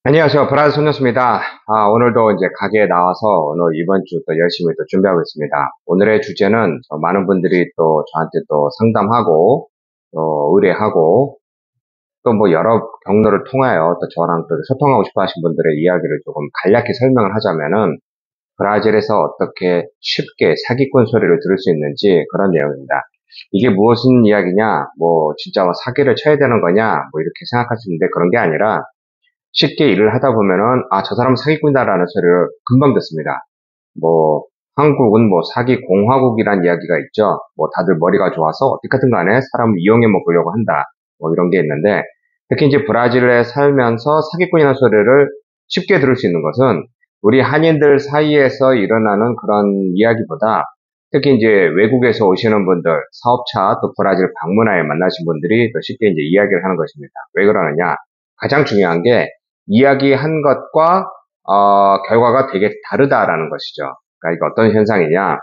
안녕하세요. 브라질 손녀수입니다. 오늘도 이제 가게에 나와서 오늘 이번 주 또 열심히 또 준비하고 있습니다. 오늘의 주제는 많은 분들이 또 저한테 또 상담하고 또 의뢰하고 또 뭐 여러 경로를 통하여 또 저랑 또 소통하고 싶어 하신 분들의 이야기를 조금 간략히 설명을 하자면은 브라질에서 어떻게 쉽게 사기꾼 소리를 들을 수 있는지 그런 내용입니다. 이게 무슨 이야기냐, 뭐 진짜 뭐 사기를 쳐야 되는 거냐, 뭐 이렇게 생각할 수 있는데 그런 게 아니라 쉽게 일을 하다 보면은, 저 사람은 사기꾼이다라는 소리를 금방 듣습니다. 뭐, 한국은 뭐 사기 공화국이란 이야기가 있죠. 뭐 다들 머리가 좋아서 어떻게든 간에 사람을 이용해 먹으려고 한다. 뭐 이런 게 있는데, 특히 이제 브라질에 살면서 사기꾼이라는 소리를 쉽게 들을 수 있는 것은 우리 한인들 사이에서 일어나는 그런 이야기보다 특히 이제 외국에서 오시는 분들, 사업차 또 브라질 방문하에 만나신 분들이 더 쉽게 이제 이야기를 하는 것입니다. 왜 그러느냐? 가장 중요한 게 이야기한 것과 결과가 되게 다르다라는 것이죠. 그러니까 이게 어떤 현상이냐?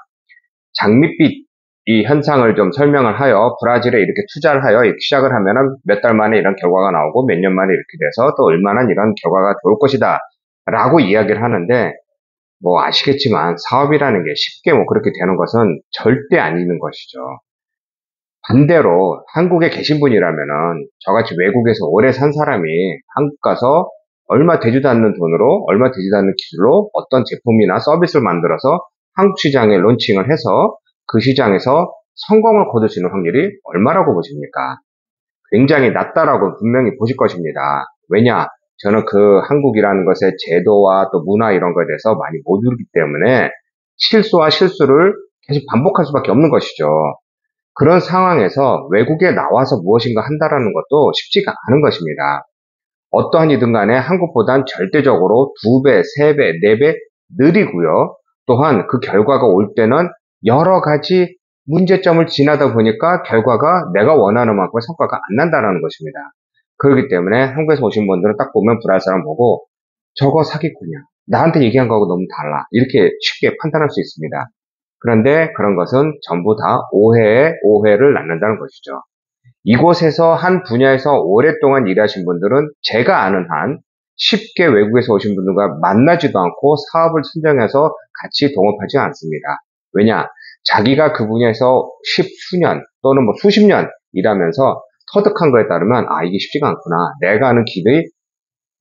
장밋빛 이 현상을 좀 설명을 하여 브라질에 이렇게 투자를 하여 이렇게 시작을 하면은 몇 달 만에 이런 결과가 나오고 몇 년 만에 이렇게 돼서 또 얼마나 이런 결과가 좋을 것이다 라고 이야기를 하는데 뭐 아시겠지만 사업이라는 게 쉽게 뭐 그렇게 되는 것은 절대 아니는 것이죠. 반대로 한국에 계신 분이라면은 저같이 외국에서 오래 산 사람이 한국 가서 얼마 되지도 않는 돈으로 얼마 되지도 않는 기술로 어떤 제품이나 서비스를 만들어서 한국 시장에 론칭을 해서 그 시장에서 성공을 거둘 수 있는 확률이 얼마라고 보십니까? 굉장히 낮다라고 분명히 보실 것입니다. 왜냐? 저는 그 한국이라는 것의 제도와 또 문화 이런 것에 대해서 많이 모르기 때문에 실수와 실수를 계속 반복할 수밖에 없는 것이죠. 그런 상황에서 외국에 나와서 무엇인가 한다라는 것도 쉽지가 않은 것입니다. 어떠한 이든 간에 한국보단 절대적으로 2배, 3배, 4배 느리고요. 또한 그 결과가 올 때는 여러 가지 문제점을 지나다 보니까 결과가 내가 원하는 만큼의 성과가 안 난다는 것입니다. 그렇기 때문에 한국에서 오신 분들은 딱 보면 브라질 사람 보고 저거 사기꾼이야. 나한테 얘기한 거하고 너무 달라. 이렇게 쉽게 판단할 수 있습니다. 그런데 그런 것은 전부 다 오해에 오해를 낳는다는 것이죠. 이곳에서 한 분야에서 오랫동안 일하신 분들은 제가 아는 한 쉽게 외국에서 오신 분들과 만나지도 않고 사업을 선정해서 같이 동업하지 않습니다. 왜냐? 자기가 그 분야에서 십수년 또는 뭐 수십 년 일하면서 터득한 거에 따르면 이게 쉽지가 않구나. 내가 아는 길이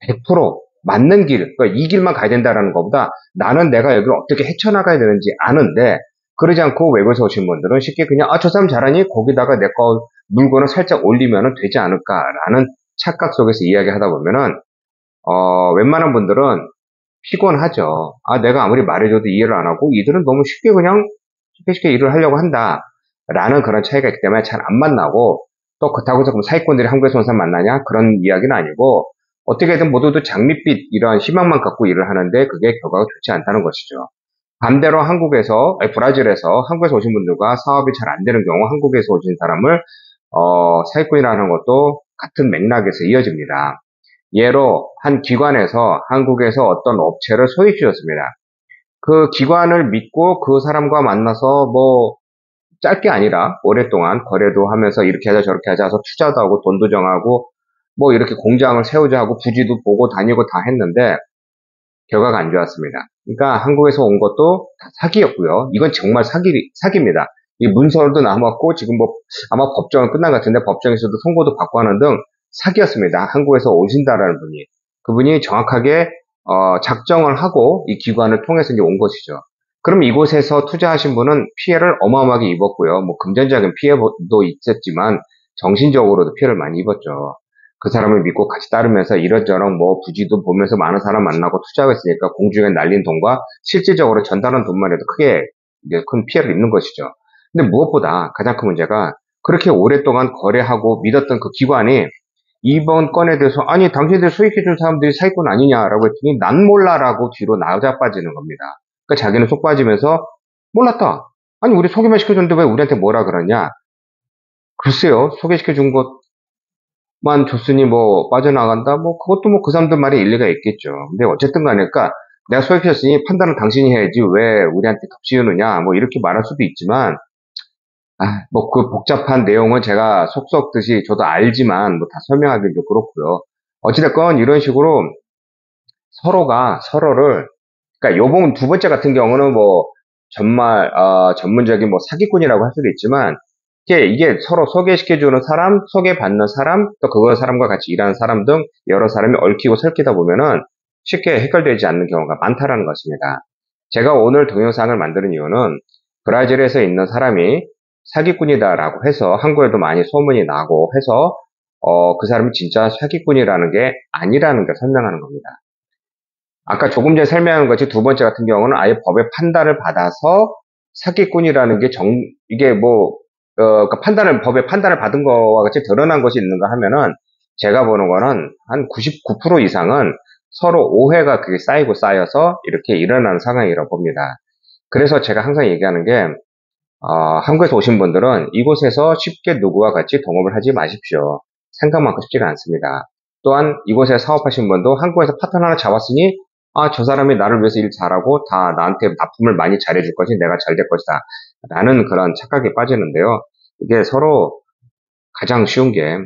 100% 맞는 길, 그러니까 이 길만 가야 된다라는 것보다 나는 내가 여기를 어떻게 헤쳐나가야 되는지 아는데 그러지 않고 외국에서 오신 분들은 쉽게 그냥 저 사람 잘하니 거기다가 내 거 물건을 살짝 올리면 되지 않을까라는 착각 속에서 이야기하다 보면은 웬만한 분들은 피곤하죠. 내가 아무리 말해줘도 이해를 안 하고 이들은 너무 쉽게 그냥 쉽게 일을 하려고 한다라는 그런 차이가 있기 때문에 잘 안 만나고 또 그렇다고 해서 그럼 사기꾼들이 한국에서 온 사람 만나냐? 그런 이야기는 아니고 어떻게든 모두도 장밋빛 이런 희망만 갖고 일을 하는데 그게 결과가 좋지 않다는 것이죠. 반대로 브라질에서 한국에서 오신 분들과 사업이 잘 안 되는 경우 한국에서 오신 사람을 사기꾼이라는 것도 같은 맥락에서 이어집니다. 예로 한 기관에서 한국에서 어떤 업체를 소개해 주셨습니다. 그 기관을 믿고 그 사람과 만나서 뭐 짧게 아니라 오랫동안 거래도 하면서 이렇게 하자 저렇게 하자 해서 투자도 하고 돈도 정하고 뭐 이렇게 공장을 세우자 하고 부지도 보고 다니고 다 했는데 결과가 안 좋았습니다. 그러니까 한국에서 온 것도 다 사기였고요. 이건 정말 사기입니다. 이 문서도 남았고 지금 뭐 아마 법정은 끝난 것 같은데 법정에서도 선고도 받고 하는 등 사기였습니다. 한국에서 오신다라는 분이. 그분이 정확하게 작정을 하고 이 기관을 통해서 이제 온 것이죠. 그럼 이곳에서 투자하신 분은 피해를 어마어마하게 입었고요. 뭐 금전적인 피해도 있었지만 정신적으로도 피해를 많이 입었죠. 그 사람을 믿고 같이 따르면서 이런저런 뭐 부지도 보면서 많은 사람 만나고 투자하고 있으니까 공중에 날린 돈과 실질적으로 전달한 돈만 해도 크게 이제 큰 피해를 입는 것이죠. 근데 무엇보다 가장 큰 문제가 그렇게 오랫동안 거래하고 믿었던 그 기관이 이번 건에 대해서 아니 당신들 수익해준 사람들이 사기꾼 아니냐라고 했더니 난 몰라라고 뒤로 나자 빠지는 겁니다. 그러니까 자기는 속 빠지면서 몰랐다. 아니 우리 소개만 시켜줬는데 왜 우리한테 뭐라 그러냐? 글쎄요 소개시켜준 것만 줬으니 뭐 빠져나간다? 뭐 그것도 뭐 그 사람들 말에 일리가 있겠죠. 근데 어쨌든 간에 그러니까 내가 소개시켰으니 판단은 당신이 해야지 왜 우리한테 덮씌우느냐 뭐 이렇게 말할 수도 있지만 뭐 그 복잡한 내용은 제가 속 썩듯이 저도 알지만 뭐 다 설명하기도 그렇고요. 어찌됐건 이런 식으로 서로가 서로를, 그러니까 요번 두 번째 같은 경우는 뭐 정말 전문적인 뭐 사기꾼이라고 할 수도 있지만 이게 서로 소개시켜주는 사람, 소개받는 사람, 또 그 사람과 같이 일하는 사람 등 여러 사람이 얽히고 설키다 보면은 쉽게 해결되지 않는 경우가 많다라는 것입니다. 제가 오늘 동영상을 만드는 이유는 브라질에서 있는 사람이 사기꾼이다라고 해서 한국에도 많이 소문이 나고 해서 그 사람이 진짜 사기꾼이라는 게 아니라는 걸 설명하는 겁니다. 아까 조금 전에 설명한 것이 두 번째 같은 경우는 아예 법의 판단을 받아서 사기꾼이라는 게 이게 뭐, 그러니까 법의 판단을 받은 거와 같이 드러난 것이 있는가 하면은 제가 보는 거는 한 99% 이상은 서로 오해가 그게 쌓이고 쌓여서 이렇게 일어나는 상황이라고 봅니다. 그래서 제가 항상 얘기하는 게, 한국에서 오신 분들은 이곳에서 쉽게 누구와 같이 동업을 하지 마십시오. 생각만큼 쉽지가 않습니다. 또한 이곳에 사업하신 분도 한국에서 파트너 하나 잡았으니 저 사람이 나를 위해서 일 잘하고 다 나한테 납품을 많이 잘해줄 것이 내가 잘 될 것이다. 라는 그런 착각에 빠지는데요. 이게 서로 가장 쉬운 게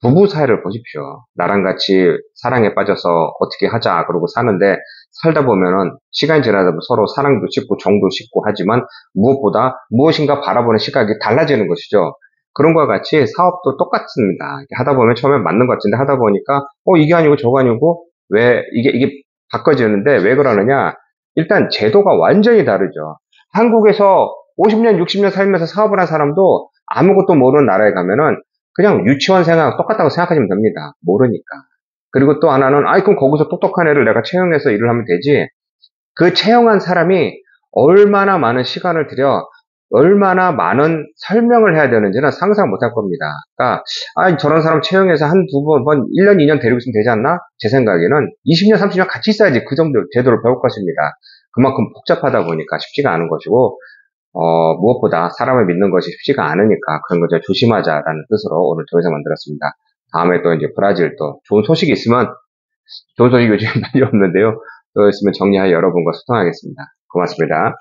부부 사이를 보십시오. 나랑 같이 사랑에 빠져서 어떻게 하자 그러고 사는데 살다 보면은 시간이 지나다 보면 서로 사랑도 식고 정도 식고 하지만 무엇보다 무엇인가 바라보는 시각이 달라지는 것이죠. 그런 것과 같이 사업도 똑같습니다. 하다 보면 처음에 맞는 것 같은데 하다 보니까 이게 아니고 저거 아니고 왜 이게 바꿔지는데 왜 그러느냐? 일단 제도가 완전히 다르죠. 한국에서 50년, 60년 살면서 사업을 한 사람도 아무것도 모르는 나라에 가면은 그냥 유치원 생활 똑같다고 생각하시면 됩니다. 모르니까. 그리고 또 하나는, 그럼 거기서 똑똑한 애를 내가 채용해서 일을 하면 되지. 그 채용한 사람이 얼마나 많은 시간을 들여, 얼마나 많은 설명을 해야 되는지는 상상 못할 겁니다. 그러니까, 저런 사람 채용해서 한 두 번, 1년, 2년 데리고 있으면 되지 않나? 제 생각에는 20년, 30년 같이 있어야지 그 정도 제도를 배울 것입니다. 그만큼 복잡하다 보니까 쉽지가 않은 것이고, 무엇보다 사람을 믿는 것이 쉽지가 않으니까 그런 거 좀 조심하자라는 뜻으로 오늘 동영상 만들었습니다. 다음에 또 이제 브라질 또 좋은 소식이 있으면, 좋은 소식이 요즘 많이 없는데요. 또 있으면 정리하여 여러분과 소통하겠습니다. 고맙습니다.